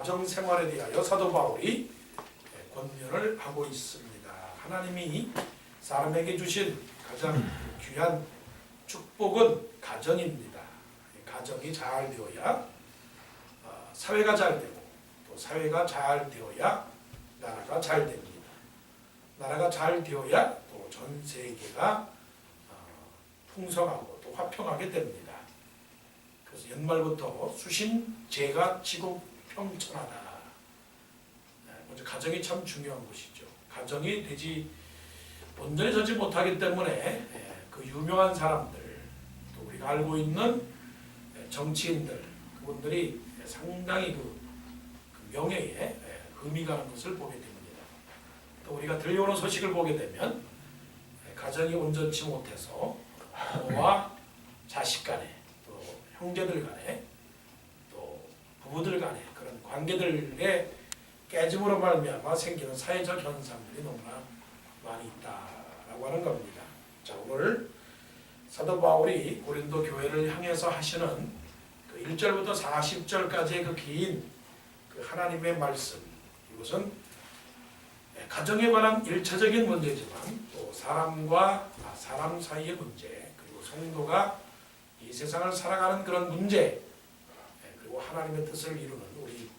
가정생활에 대하여 사도 바울이 권면을 하고 있습니다. 하나님이 사람에게 주신 가장 귀한 축복은 가정입니다. 가정이 잘 되어야 사회가 잘 되고, 또 사회가 잘 되어야 나라가 잘 됩니다. 나라가 잘 되어야 또 전 세계가 풍성하고 또 화평하게 됩니다. 그래서 연말부터 수신제가 지구평천하다. 먼저 가정이 참 중요한 것이죠. 가정이 온전히 서지 못하기 때문에 그 유명한 사람들, 또 우리가 알고 있는 정치인들, 그분들이 상당히 그 명예에 흠이 가는 것을 보게 됩니다. 또 우리가 들려오는 소식을 보게 되면 가정이 온전치 못해서 부모와 자식 간에, 또 형제들 간에, 또 부부들 간에 그런 관계들의 깨짐으로 말미암아 생기는 사회적 현상들이 너무나 많이 있다라고 하는 겁니다. 자, 오늘 사도 바울이 고린도 교회를 향해서 하시는 그 1절부터 40절까지의 그 긴 그 하나님의 말씀, 이것은 가정에 관한 일차적인 문제지만 또 사람과 사람 사이의 문제, 그리고 성도가 이 세상을 살아가는 그런 문제, 그리고 하나님의 뜻을 이루는 우리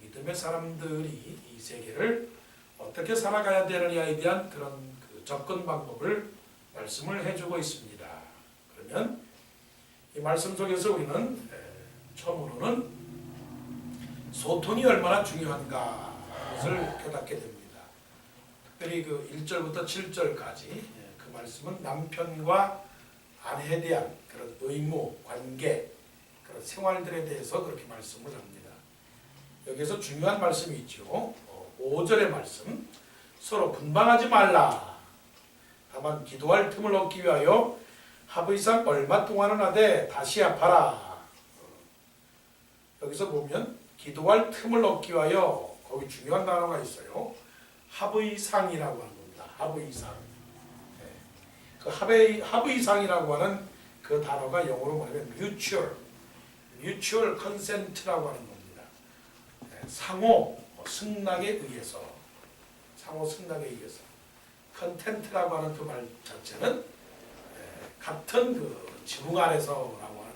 믿음의 사람들이 이 세계를 어떻게 살아가야 되느냐에 대한 그런 그 접근 방법을 말씀을 해주고 있습니다. 그러면 이 말씀 속에서 우리는 처음으로는 소통이 얼마나 중요한가 것을 깨닫게 됩니다. 특별히 그 1절부터 7절까지 그 말씀은 남편과 아내에 대한 그런 의무, 관계, 그런 생활들에 대해서 그렇게 말씀을 합니다. 여기서 중요한 말씀이 있죠. 5절의 말씀, 서로 분방하지 말라. 다만 기도할 틈을 얻기 위하여 하브이상 얼마 동안은 하되 다시 합하라. 여기서 보면 기도할 틈을 얻기 위하여, 거기 중요한 단어가 있어요. 하브이상이라고 하는 겁니다. 하브이상. 그 하브이상이라고 하는 그 단어가 영어로 뭐냐면 mutual consent라고 하는 겁니다. 상호 승낙에 의해서, content라고 하는 그 말 자체는 같은 그 지붕 아래서라고 하는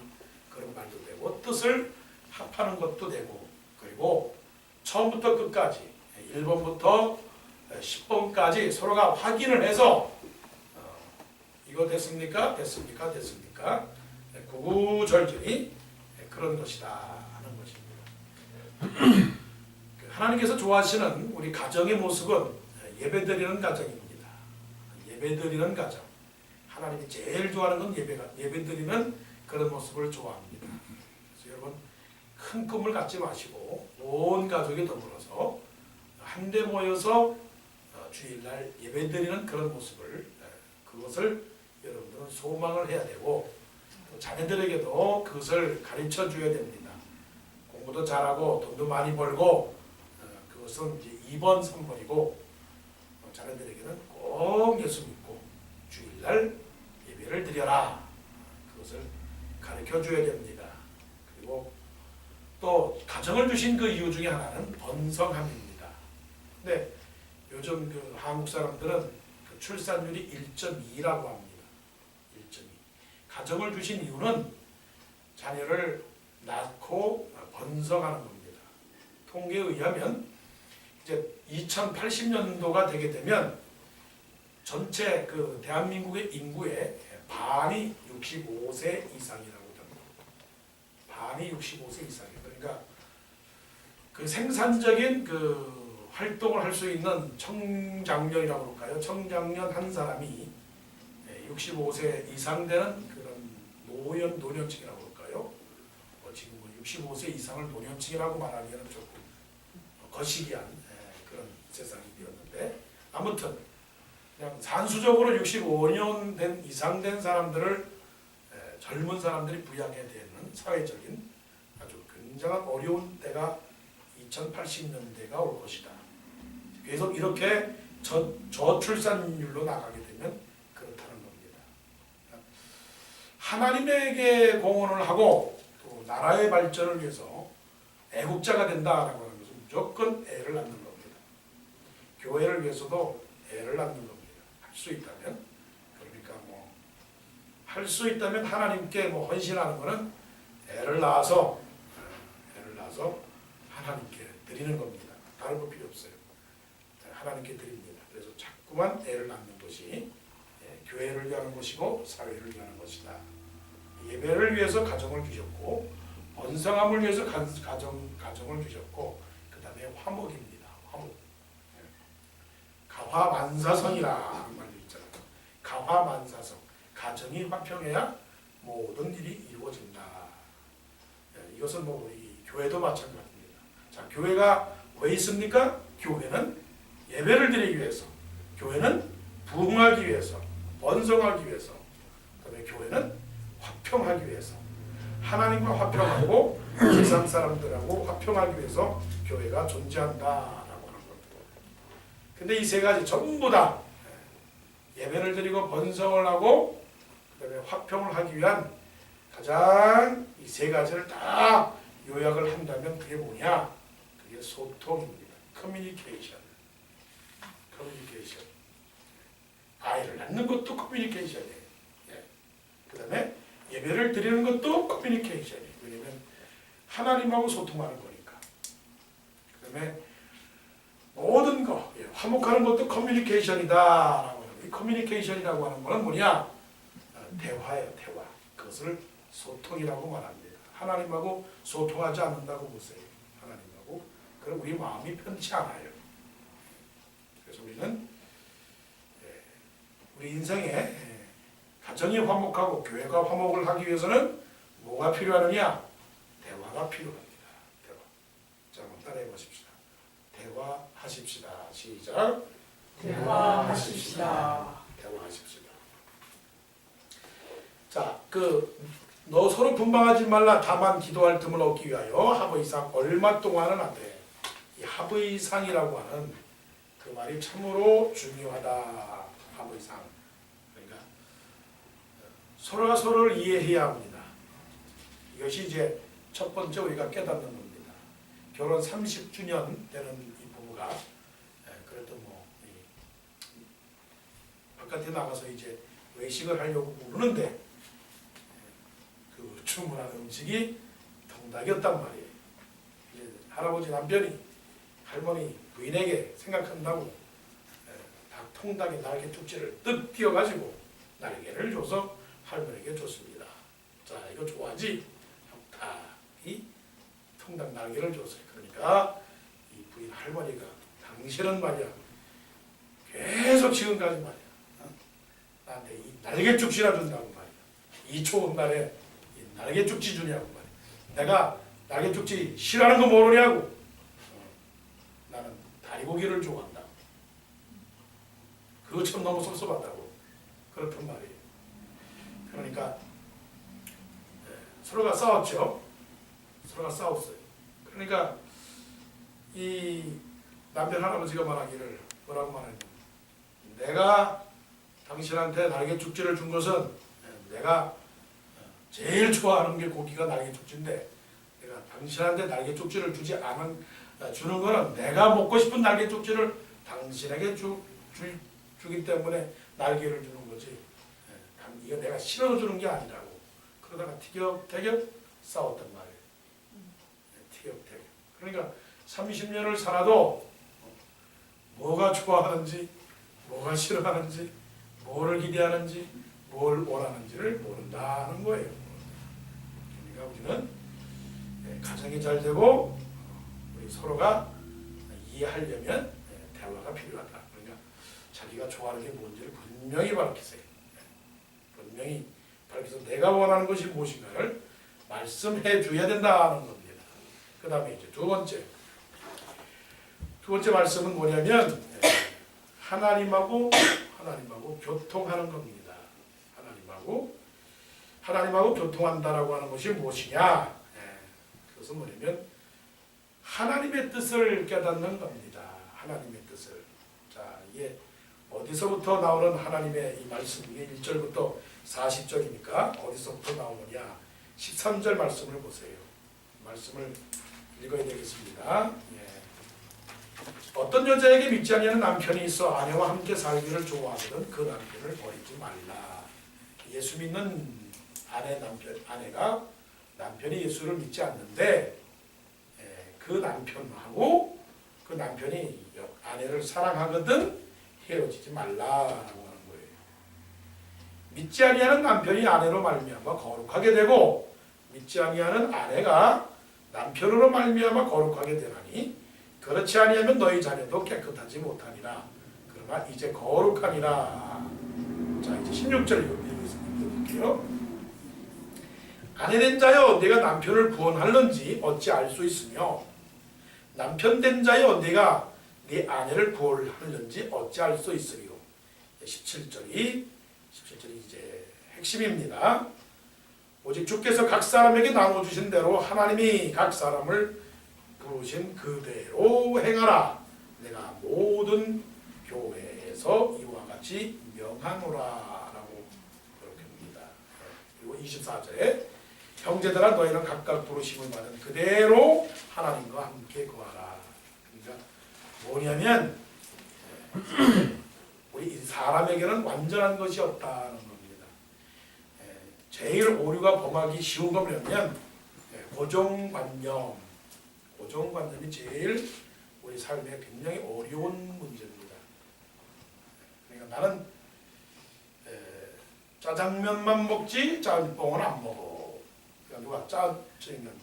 그런 말도 되고, 뜻을 합하는 것도 되고, 그리고 처음부터 끝까지 1번부터 10번까지 서로가 확인을 해서 이거 됐습니까? 구구절절히 그런 것이다 하는 것입니다. 하나님께서 좋아하시는 우리 가정의 모습은 예배드리는 가정입니다. 예배드리는 가정. 하나님이 제일 좋아하는 건 예배드리는 그런 모습을 좋아합니다. 그래서 여러분 큰 꿈을 갖지 마시고 온 가족이 더불어서 한데 모여서 주일날 예배드리는 그런 모습을, 그것을 여러분들은 소망을 해야 되고, 또 자녀들에게도 그것을 가르쳐 줘야 됩니다. 공부도 잘하고 돈도 많이 벌고, 그것은 이제 2번, 3번이고, 자녀들에게는 꼭 예수 믿고 주일날 예배를 드려라. 그것을 가르쳐 줘야 됩니다. 그리고 또 가정을 주신 그 이유 중에 하나는 번성함입니다. 근데 요즘 그 한국 사람들은 그 출산율이 1.2라고 합니다. 1.2. 가정을 주신 이유는 자녀를 낳고 번성하는 겁니다. 통계에 의하면 이제 2080년도가 되게 되면 전체 그 대한민국의 인구의 반이 65세 이상이라고 합니다. 반이 65세 이상이에요. 그러니까 그 생산적인 그 활동을 할 수 있는 청장년이라고 그럴까요? 청장년 한 사람이 65세 이상 되는 그런 노년층이라고 그럴까요? 지금 65세 이상을 노년층이라고 말하기에는 조금 거시기한 그런 세상이 되었는데, 아무튼 그냥 산수적으로 65년 된 이상 된 사람들을 젊은 사람들이 부양해야 되는 사회적인 아주 굉장한 어려운 때가 2080년대가 올 것이다. 계속 이렇게 저출산율로 나가게 되면 그렇다는 겁니다. 하나님에게 공헌을 하고 또 나라의 발전을 위해서 애국자가 된다라고 하는 것은 무조건 애를 낳는 겁니다. 교회를 위해서도 애를 낳는 겁니다. 할 수 있다면. 그러니까 뭐 할 수 있다면 하나님께 뭐 헌신하는 것은 애를 낳아서 하나님께 드리는 겁니다. 다른 거 필요 없어요. 하나님께 드립니다. 그래서 자꾸만 애를 낳는 것이 교회를 위하는 것이고 사회를 위하는 것이다. 예배를 위해서 가정을 주셨고 번성함을 위해서 가정을 주셨고 그 다음에 화목입니다. 화목. 가화만사성이라 하는 말도 있잖아요. 가화만사성. 가정이 화평해야 모든 일이 이루어진다. 이것은 뭐 우리 교회도 마찬가지입니다. 자, 교회가 왜 있습니까? 교회는 예배를 드리기 위해서, 교회는 부흥하기 위해서, 번성하기 위해서, 그다음에 교회는 화평하기 위해서, 하나님과 화평하고 세상 사람들하고 화평하기 위해서 교회가 존재한다라고 하는 겁니다. 근데 이 세 가지 전부 다 예배를 드리고 번성을 하고 그다음에 화평을 하기 위한 가장 이 세 가지를 다 요약을 한다면 그게 뭐냐? 그게 소통입니다. 커뮤니케이션. 아이를 낳는 것도 커뮤니케이션이에요. 그 다음에 예배를 드리는 것도 커뮤니케이션이에요. 왜냐하면 하나님하고 소통하는 거니까. 그 다음에 모든 거, 화목하는 것도 커뮤니케이션이다. 이 커뮤니케이션이라고 하는 거는 뭐냐? 대화예요, 대화. 그것을 소통이라고 말합니다. 하나님하고 소통하지 않는다고 보세요. 하나님하고. 그럼 우리 마음이 편치 않아요. 그래서 우리는 우리 인생에 가정이 화목하고 교회가 화목을 하기 위해서는 뭐가 필요하느냐? 대화가 필요합니다. 대화. 자, 한번 따라해 보십시다. 대화하십시다. 시작. 대화하십시다. 대화하십시다. 자, 너 서로 분방하지 말라. 다만 기도할 틈을 얻기 위하여 하브이상 얼마 동안은 안 돼. 이 하브이상이라고 하는 그 말이 참으로 중요하다. 하브이상. 그러니까 서로가 서로를 이해해야 합니다. 이것이 이제 첫 번째 우리가 깨닫는 겁니다. 결혼 30주년 되는 이 부부가 그래도 뭐 바깥에 나가서 이제 외식을 하려고 부르는데 그 주문한 음식이 통닭이었단 말이에요. 이제 할아버지 남편이 할머니 부인에게 생각한다고 닭 통닭의 날개 쪽지를 뜩 띄어가지고 날개를 줘서 할머니에게 줬습니다. 자, 이거 좋아하지? 닭이 통닭 날개를 줬어요. 그러니까 이 부인 할머니가 당신은 말이야 계속 지금까지 말이야 나한테 이 날개 쪽지나 준다고 말이야. 이 좋은 날에 이 날개 쪽지 주냐고 말이야. 내가 날개 쪽지 싫어하는 거 모르냐고. 나는 다리고기를 좋아한다. 그거 참 너무 섭섭하다고. 그렇단 말이에요. 그러니까 서로가 싸웠죠. 서로가 싸웠어요. 그러니까 이 남편 할아버지가 말하기를 뭐라고 말했냐면 내가 당신한테 날개 쪽지를 준 것은 내가 제일 좋아하는 게 고기가 날개 쪽지인데 내가 당신한테 날개 쪽지를 주는 거는 내가 먹고 싶은 날개 쪽지를 당신에게 주기 때문에 날개를 주는 거지. 이거 내가 싫어서 주는 게 아니라고. 그러다가 티격태격 싸웠단 말이에요. 티격태격. 그러니까 30년을 살아도 뭐가 좋아하는지 뭐가 싫어하는지 뭐를 기대하는지 뭘 원하는지를 모른다는 거예요. 그러니까 우리는 가정이 잘 되고 우리 서로가 이해하려면 대화가 필요하다. 그러니까 자기가 좋아하는 게 뭔지를 분명히 밝히세요. 분명히 밝혀서 내가 원하는 것이 무엇인가를 말씀해 줘야 된다는 겁니다. 그 다음에 이제 두 번째 말씀은 뭐냐면 하나님하고 교통하는 겁니다. 하나님하고 교통한다라고 하는 것이 무엇이냐? 그것은 뭐냐면 하나님의 뜻을 깨닫는 겁니다. 하나님의 뜻을. 자, 이게 어디서부터 나오는 하나님의 이 말씀, 이게 1절부터 40절이니까 어디서부터 나오느냐? 13절 말씀을 보세요. 말씀을 읽어야 되겠습니다. 어떤 여자에게 믿지 아니하는 남편이 있어 아내와 함께 살기를 좋아하거든 그 남편을 버리지 말라. 예수 믿는 아내가 남편이 예수를 믿지 않는데 그 남편하고 그 남편이 아내를 사랑하거든 헤어지지 말라라고 하는 거예요. 믿지 아니하는 남편이 아내로 말미암아 거룩하게 되고 믿지 아니하는 아내가 남편으로 말미암아 거룩하게 되나니 그렇지 아니하면 너희 자녀도 깨끗하지 못하니라. 그러나 이제 거룩하니라. 자, 이제 16절 읽어볼게요. 아내된 자여 내가 남편을 구원할는지 어찌 알 수 있으며 남편된 자여 내가 네 아내를 구원할는지 어찌 알 수 있으리요. 17절이 이제 핵심입니다. 오직 주께서 각 사람에게 나눠주신 대로 하나님이 각 사람을 부르신 그대로 행하라. 내가 모든 교회에서 이와 같이 명하노라 라고 그렇게 합니다. 그리고 24절에 형제들아 너희는 각각 부르심을 받은 그대로 하나님과 함께 거하라. 그러니까 뭐냐면 우리 사람에게는 완전한 것이 없다는 겁니다. 제일 오류가 범하기 쉬운 거 뭐냐면 고정관념이 제일 우리 삶에 굉장히 어려운 문제입니다. 그러니까 나는 짜장면만 먹지 짬뽕은 안 먹어. 그러니까 누가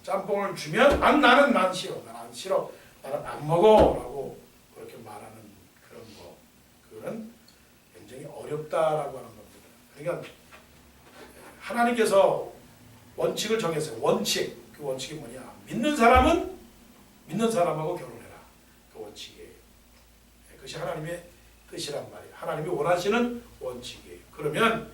짬뽕을 주면 난 싫어. 난 안 싫어. 나는 안 먹어라고 그렇게 말하는 그런 거. 그거는 굉장히 어렵다라고 하는 겁니다. 그러니까 하나님께서 원칙을 정했어요. 원칙. 그 원칙이 뭐냐? 믿는 사람은 믿는 사람하고 결혼해라. 그 원칙이에요. 그것이 하나님의 뜻이란 말이에요. 하나님이 원하시는 원칙이에요. 그러면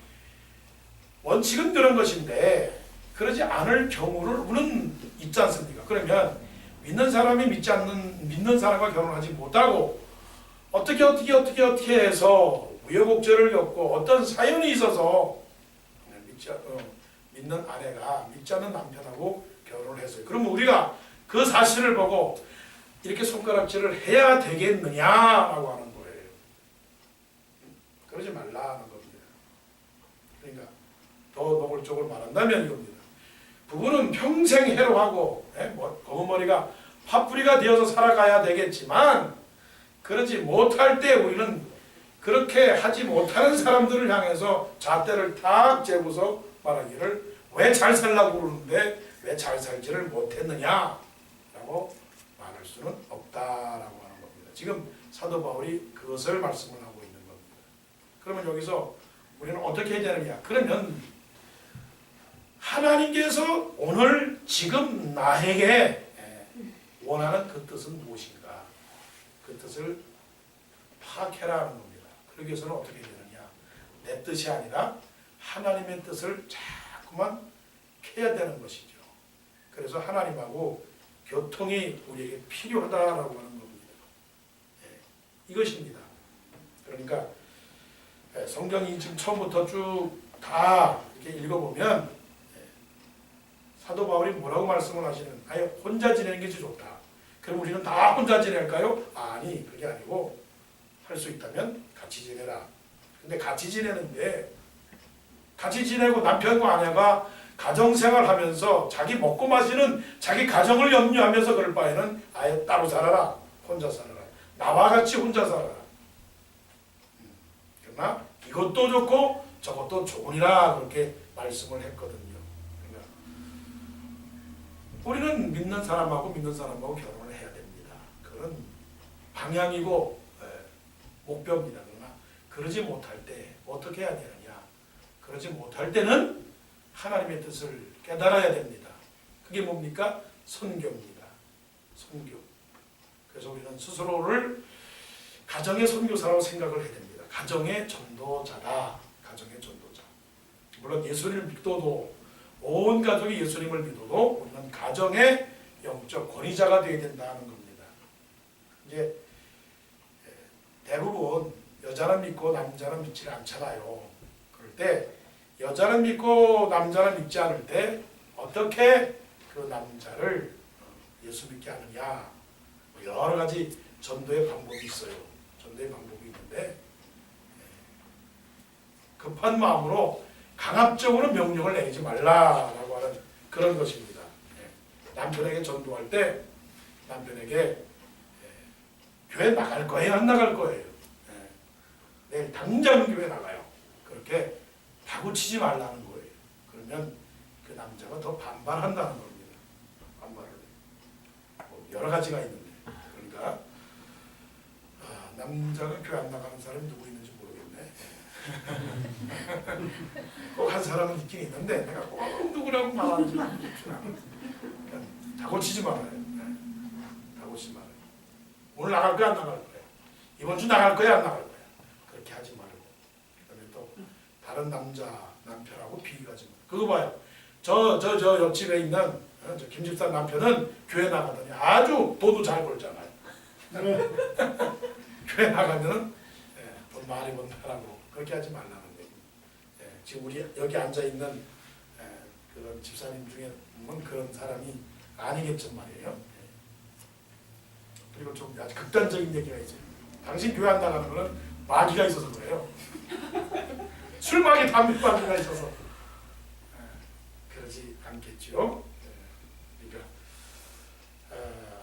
원칙은 그런 것인데 그러지 않을 경우를 우리는 있지 않습니까? 그러면 믿는 사람이 믿는 사람과 결혼하지 못하고 어떻게 해서 우여곡절을 겪고 어떤 사연이 있어서 믿는 아내가 믿지 않는 남편하고 결혼을 했어요. 그러면 우리가 그 사실을 보고 이렇게 손가락질을 해야 되겠느냐라고 하는 거예요. 그러지 말라는 겁니다. 그러니까 더 노골적으로 말한다면 이겁니다. 부부는 평생 해로하고 검은 머리가 파뿌리가 되어서 살아가야 되겠지만 그러지 못할 때 우리는 그렇게 하지 못하는 사람들을 향해서 잣대를 탁 재고서 말하기를 왜 잘 살라고 그러는데 왜 잘 살지를 못했느냐라고 말할 수는 없다라고 하는 겁니다. 지금 사도 바울이 그것을 말씀을 하고 있는 겁니다. 그러면 여기서 우리는 어떻게 해야 되느냐? 그러면 하나님께서 오늘 지금 나에게 원하는 그 뜻은 무엇인가? 그 뜻을 파악해라 하는 겁니다. 그러기 위해서는 어떻게 해야 되느냐? 내 뜻이 아니라 하나님의 뜻을 자꾸만 캐야 되는 것이죠. 그래서 하나님하고 교통이 우리에게 필요하다라고 하는 겁니다. 이것입니다. 그러니까 성경이 지금 처음부터 쭉 다 이렇게 읽어보면 사도 바울이 뭐라고 말씀을 하시는? 아예 혼자 지내는 게 좋다. 그럼 우리는 다 혼자 지낼까요? 아니, 그게 아니고 할 수 있다면 같이 지내라. 근데 같이 지내는데 같이 지내고 남편과 아내가 가정생활하면서 자기 먹고 마시는 자기 가정을 염려하면서 그럴 바에는 아예 따로 살아라. 혼자 살아라. 나와 같이 혼자 살아라. 그러나 이것도 좋고 저것도 좋으니라 그렇게 말씀을 했거든요. 그러니까 우리는 믿는 사람하고 결혼을 해야 됩니다. 그런 방향이고 목표입니다. 그러나 그러지 못할 때 어떻게 해야 되느냐? 그러지 못할 때는 하나님의 뜻을 깨달아야 됩니다. 그게 뭡니까? 선교입니다. 선교. 그래서 우리는 스스로를 가정의 선교사라고 생각을 해야 됩니다. 가정의 전도자다. 가정의 전도자. 물론 예수님을 믿어도 온 가족이 예수님을 믿어도 우리는 가정의 영적 권위자가 되어야 된다는 겁니다. 이제 대부분 여자는 믿고 남자는 믿지 않잖아요. 그럴 때 여자는 믿고 남자는 믿지 않을 때 어떻게 그 남자를 예수 믿게 하느냐 여러 가지 전도의 방법이 있어요. 전도의 방법이 있는데 급한 마음으로 강압적으로 명령을 내리지 말라라고 하는 그런 것입니다. 남편에게 전도할 때 남편에게 교회 나갈 거예요? 안 나갈 거예요? 내일 당장 교회 나가요. 그렇게 다구치지 말라는 거예요. 그러면 그 남자가 더 반발한다는 겁니다. 반발을. 뭐 여러 가지가 있는데. 그러니까 남자가 교회 안 나가는 사람이 누구 있는지 모르겠네. 꼭 한 사람은 있긴 있는데 내가 꼭 누구라고 말하는지 그러니까 다고치지 말아요. 다고치지 말아요. 오늘 나갈 거야 안 나갈 거야? 이번 주 나갈 거야 안 나갈 거야? 그렇게 하지 말고 그다음에 또 다른 남편하고 비교하지 말고 그거 봐요. 저 옆집에 있는 저 김집사 남편은 교회 나가더니 아주 돈도 잘 벌잖아요. 교회 나가면은 돈 많이 번다라고 그렇게 하지 말라는 거예요. 지금 우리 여기 앉아 있는 그런 집사님 중에는 그런 사람이 아니겠죠 말이에요. 그리고 좀 아주 극단적인 얘기가 있어요. 당신 교회 안 나가는 거는 마귀가 있어서 그래요. 술 마귀, 담배 마귀가 있어서 그러지 않겠죠. 그러니까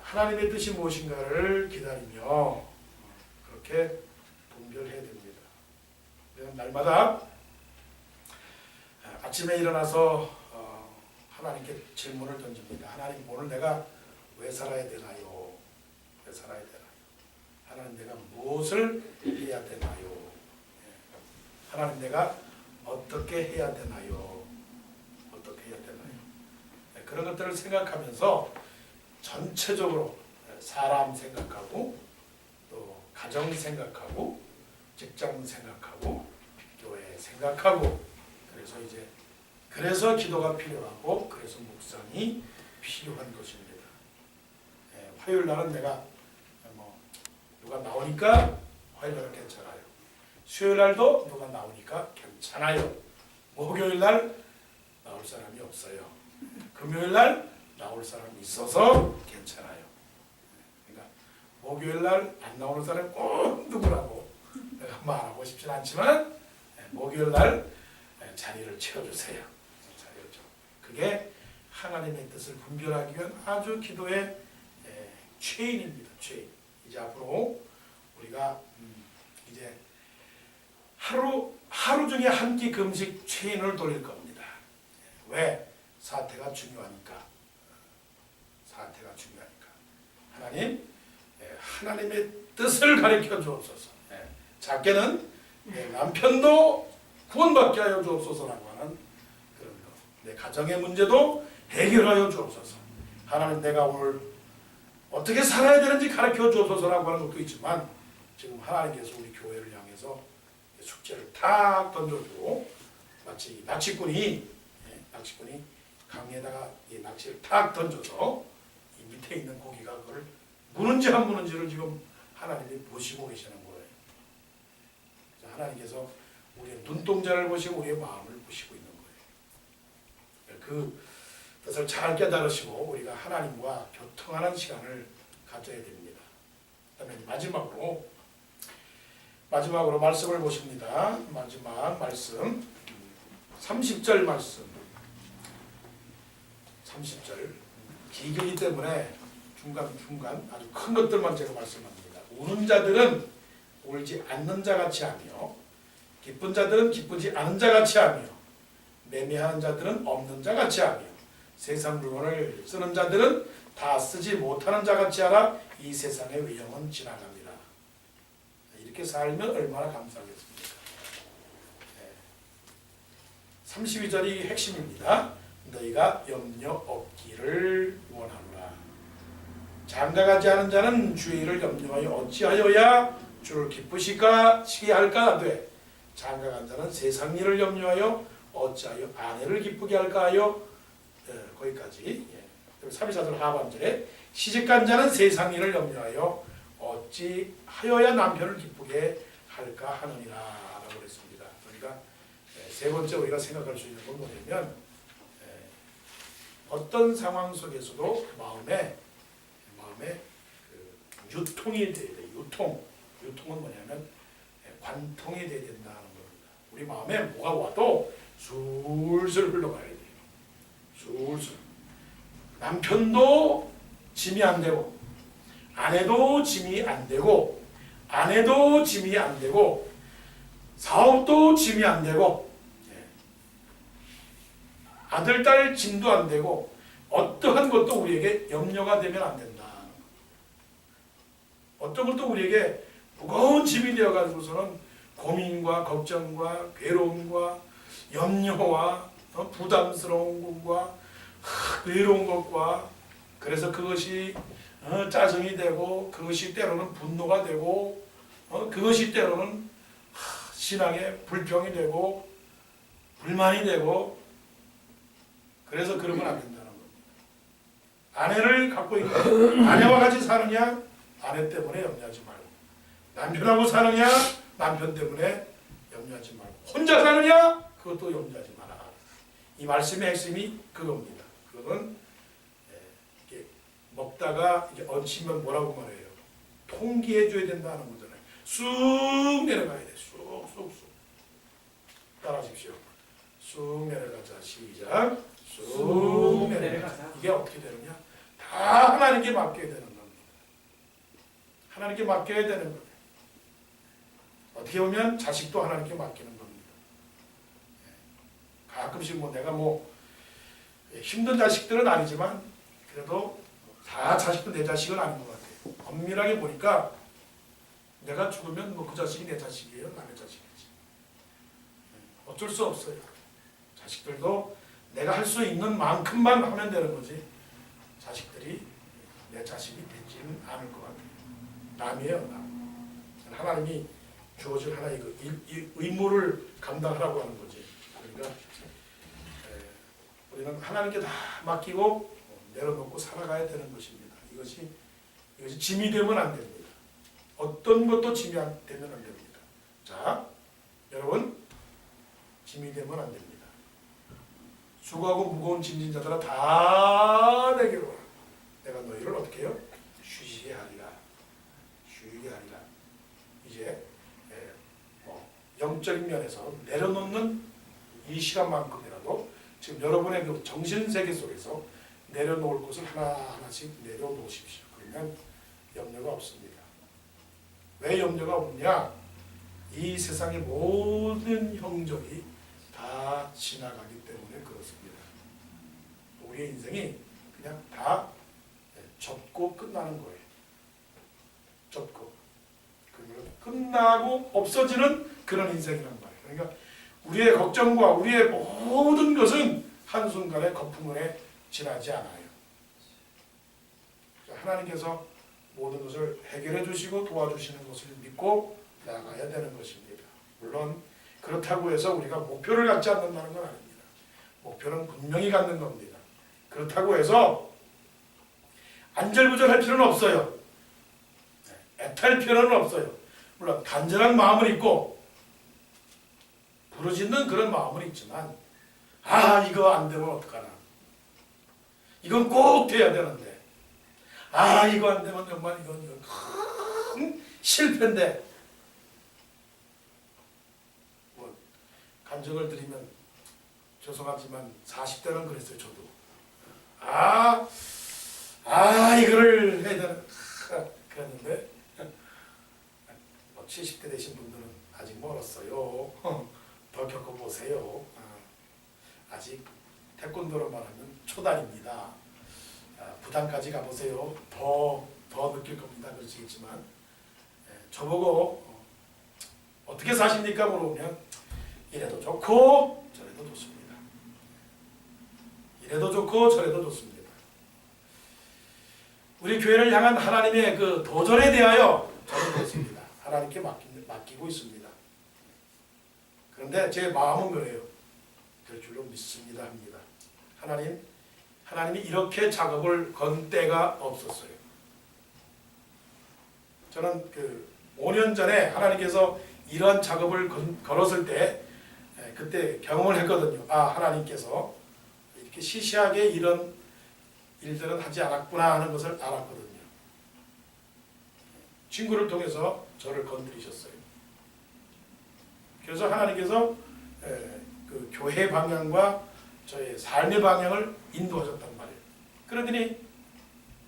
하나님의 뜻이 무엇인가를 기다리며 그렇게 분별해야 됩니다. 날마다 아침에 일어나서 하나님께 질문을 던집니다. 하나님, 오늘 내가 왜 살아야 되나요? 왜 살아야 되나요? 하나님, 내가 무엇을 해야 되나요? 하나님, 내가 어떻게 해야 되나요? 어떻게 해야 되나요? 그런 것들을 생각하면서 전체적으로 사람 생각하고 또 가정 생각하고 직장 생각하고 교회 생각하고 그래서 기도가 필요하고 그래서 묵상이 필요한 것입니다. 화요일 날은 내가 누가 나오니까 화요일 날은 괜찮아요. 수요일 날도 누가 나오니까 괜찮아요. 목요일 날 나올 사람이 없어요. 금요일 날 나올 사람이 있어서 괜찮아요. 그러니까 목요일 날 안 나오는 사람이 꼭 누구라고 내가 말하고 싶진 않지만 목요일 날 자리를 채워주세요. 자리를 채워. 그게 하나님의 뜻을 분별하기 위한 아주 기도의 체인입니다. 체인. 이제 앞으로 우리가 이제 하루 중에 한 끼 금식 체인을 돌릴 겁니다. 왜? 사태가 중요하니까. 사태가 중요하니까. 하나님의 뜻을 가르쳐 주옵소서. 작게는 남편도 구원받게 하여 주옵소서라고 하는 그런 것. 내 가정의 문제도 해결하여 주옵소서. 하나님, 내가 오늘 어떻게 살아야 되는지 가르쳐 주옵소서라고 하는 것도 있지만 지금 하나님께서 우리 교회를 향해서 숙제를 탁 던져주고 마치 낚시꾼이 강에다가 이 낚시를 탁 던져서 이 밑에 있는 고기가 그걸 무는지 안 무는지를 지금 하나님이 보시고 계시는 거예요. 하나님께서 우리의 눈동자를 보시고 우리의 마음을 보시고 있는 거예요. 그 뜻을 잘 깨달으시고 우리가 하나님과 교통하는 시간을 가져야 됩니다. 그다음에 마지막으로 말씀을 보십니다. 마지막 말씀 30절 말씀 30절 기계이기 때문에 중간 아주 큰 것들만 제가 말씀합니다. 우는 자들은 울지 않는 자같이 하며 기쁜 자들은 기쁘지 않은 자같이 하며 매매하는 자들은 없는 자같이 하며 세상 물건을 쓰는 자들은 다 쓰지 못하는 자같이 하라. 이 세상의 위험은 지나갑니다. 이렇게 살면 얼마나 감사하겠습니까? 32절이 핵심입니다. 너희가 염려 없기를 원하노라. 장가가지 않은 자는 주의 일을 염려하여 어찌하여야 주를 기쁘시게 할까 하되 장가간 자는 세상 일을 염려하여 어찌하여 아내를 기쁘게 할까 하여 거기까지. 32절 하반절에 시집간 자는 세상 일을 염려하여 어찌하여야 남편을 기쁘게 할까 하느니라 라고 그랬습니다. 그러니까 세 번째 우리가 생각할 수 있는 건 뭐냐면 어떤 상황 속에서도 마음에 유통이 돼야 돼. 유통은 뭐냐면 관통이 돼야 된다는 겁니다. 우리 마음에 뭐가 와도 술술 흘러가야 돼요. 술술. 남편도 짐이 안 되고, 아내도 짐이 안 되고, 아내도 짐이 안 되고, 사업도 짐이 안 되고, 아들, 딸 짐도 안 되고, 어떠한 것도 우리에게 염려가 되면 안 된다. 어떤 것도 우리에게 무거운 짐이 되어가지고서는 고민과 걱정과 괴로움과 염려와 부담스러운 것과 외로운 것과, 그래서 그것이 짜증이 되고, 그것이 때로는 분노가 되고, 그것이 때로는 신앙의 불평이 되고 불만이 되고, 그래서 그러면 안 된다는 겁니다. 아내를 갖고 있는, 아내와 같이 사느냐, 아내 때문에 염려하지 말고, 남편하고 사느냐, 남편 때문에 염려하지 말고, 혼자 사느냐, 그것도 염려하지 마라. 이 말씀의 핵심이 그겁니다. 그거는 이렇게 먹다가 이제 얹히면 뭐라고 말해요? 통기해줘야 된다는 거잖아요. 쑥 내려가야 돼. 쑥. 따라하십시오. 쑥 내려가자. 시작. 쑥 내려가자. 이게 어떻게 되느냐? 다 하나님께 맡겨야 되는 겁니다. 하나님께 맡겨야 되는 거예요. 어떻게 보면 자식도 하나님께 맡기는 겁니다. 가끔씩 내가 힘든 자식들은 아니지만 그래도 다 자식도 내 자식은 아닌 것 같아요. 엄밀하게 보니까 내가 죽으면 그 자식이 내 자식이에요, 남의 자식이지. 어쩔 수 없어요. 자식들도 내가 할 수 있는 만큼만 하면 되는 거지, 자식들이 내 자식이 되지는 않을 것 같아요. 남이에요, 남. 하나님이 주어진 하나의 이 의무를 감당하라고 하는 거지. 그러니까 우리는 하나님께 다 맡기고 내려놓고 살아가야 되는 것입니다. 이것이 짐이 되면 안 됩니다. 어떤 것도 짐이 되면 안 됩니다. 자, 여러분, 짐이 되면 안 됩니다. 수고하고 무거운 짐진 자들아 다 내게로 와. 내가 너희를 어떻게 해요? 쉬게 하리라. 이제 영적인 면에서 내려놓는 이 시간만큼이라도 지금 여러분의 그 정신세계 속에서 내려놓을 것을 하나하나씩 내려놓으십시오. 그러면 염려가 없습니다. 왜 염려가 없냐? 이 세상의 모든 형적이 다 지나가기 때문에 그렇습니다. 우리의 인생이 그냥 다 접고 끝나는 거예요. 접고. 끝나고 없어지는 그런 인생이란 말이에요. 그러니까 우리의 걱정과 우리의 모든 것은 한순간에 거품에 지나지 않아요. 하나님께서 모든 것을 해결해 주시고 도와주시는 것을 믿고 나아가야 되는 것입니다. 물론 그렇다고 해서 우리가 목표를 갖지 않는다는 건 아닙니다. 목표는 분명히 갖는 겁니다. 그렇다고 해서 안절부절할 필요는 없어요. 애탈 필요는 없어요. 물론 간절한 마음은 있고 부르짖는 그런 마음은 있지만, 이거 안 되면 어떡하나, 이건 꼭 돼야 되는데, 이거 안 되면 정말 이건 큰 실패인데, 간증을 드리면 죄송하지만 40대는 그랬어요. 저도 이거를 해야 되는 그랬는데 70대 되신 분들은 아직 멀었어요. 더 겪어보세요. 아직 태권도로 말하면 초단입니다. 부단까지 가보세요. 더 느낄 겁니다. 그러시겠지만 저보고 어떻게 사십니까? 물어보면 이래도 좋고 저래도 좋습니다. 이래도 좋고 저래도 좋습니다. 우리 교회를 향한 하나님의 그 도전에 대하여 저는 그렇습니다. 하나님께 맡기고 있습니다. 그런데 제 마음은 그래요. 될 줄로 믿습니다 합니다. 하나님이 이렇게 작업을 건 때가 없었어요. 저는 5년 전에 하나님께서 이런 작업을 걸었을 때 그때 경험을 했거든요. 하나님께서 이렇게 시시하게 이런 일들은 하지 않았구나 하는 것을 알았거든요. 친구를 통해서 저를 건드리셨어요. 그래서 하나님께서 그 교회 방향과 저의 삶의 방향을 인도하셨단 말이에요. 그러더니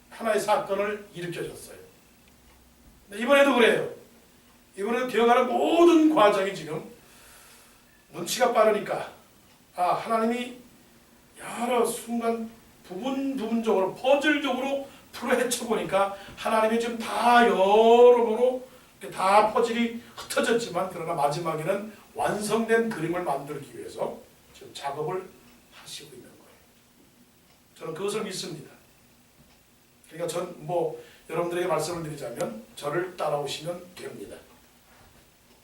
하나의 사건을 일으켜줬어요. 이번에도 그래요. 이번에도 되어가는 모든 과정이 지금 눈치가 빠르니까 하나님이 여러 순간 부분적으로 퍼즐적으로 풀어 헤쳐보니까 하나님이 지금 다 여러모로 다 퍼즐이 흩어졌지만 그러나 마지막에는 완성된 그림을 만들기 위해서 지금 작업을 하시고 있는 거예요. 저는 그것을 믿습니다. 그러니까 전 여러분들에게 말씀을 드리자면 저를 따라오시면 됩니다.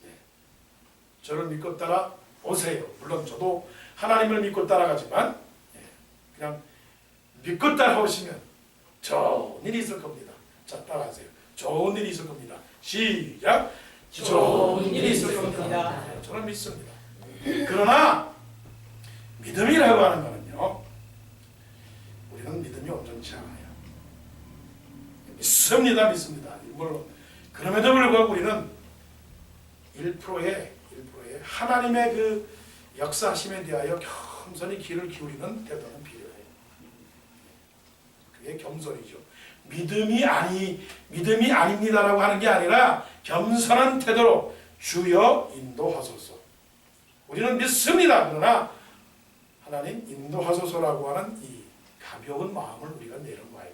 네. 저를 믿고 따라오세요. 물론 저도 하나님을 믿고 따라가지만 그냥 믿고 따라오시면 좋은 일이 있을 겁니다. 자, 따라하세요. 좋은 일이 있을 겁니다. 시작. 좋은 일이 있을 겁니다. 네, 저는 믿습니다. 그러나 믿음이라고 하는 거는요, 우리는 믿음이 온전치 않아요. 믿습니다. 물론 그럼에도 불구하고 우리는 1%의 하나님의 그 역사하심에 대하여 겸손히 귀를 기울이는 태도는 필요해요. 그게 겸손이죠. 믿음이 아닙니다라고 하는 게 아니라 겸손한 태도로 주여 인도하소서. 우리는 믿습니다. 그러나 하나님 인도하소서라고 하는 이 가벼운 마음을 우리가 내려놔야 돼요.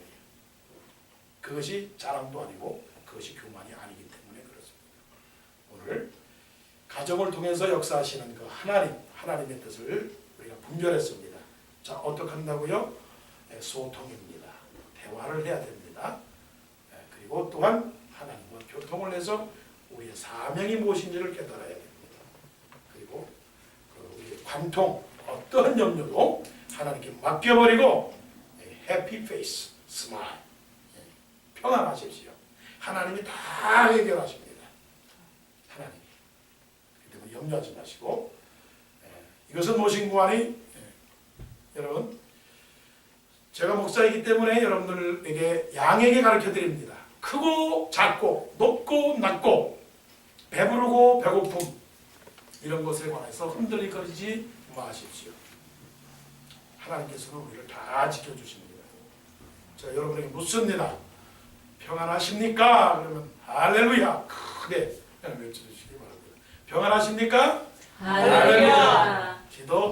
그것이 자랑도 아니고 그것이 교만이 아니기 때문에 그렇습니다. 오늘 가정을 통해서 역사하시는 그 하나님의 뜻을 우리가 분별했습니다. 자, 어떻게 한다고요? 소통입니다. 대화를 해야 됩니다. 그리고 또한 하나님과 교통을 해서 우리의 사명이 무엇인지를 깨달아야 됩니다. 그리고 우리의 관통, 어떤 염려도 하나님께 맡겨버리고 해피 페이스, 스마일, 평안하십시오. 하나님이 다 해결하십니다. 하나님이. 그렇기 때문에 염려하지 마시고 이것은 무엇인 구하니? 여러분, 제가 목사이기 때문에 여러분들에게 양에게 가르쳐 드립니다. 크고 작고 높고 낮고 배부르고 배고픔 이런 것에 관해서 흔들리거리지 마십시오. 하나님께서는 우리를 다 지켜주십니다. 자, 여러분에게 묻습니다. 평안하십니까? 그러면 할렐루야 크게 외쳐주시기 바랍니다. 평안하십니까? 할렐루야. 기도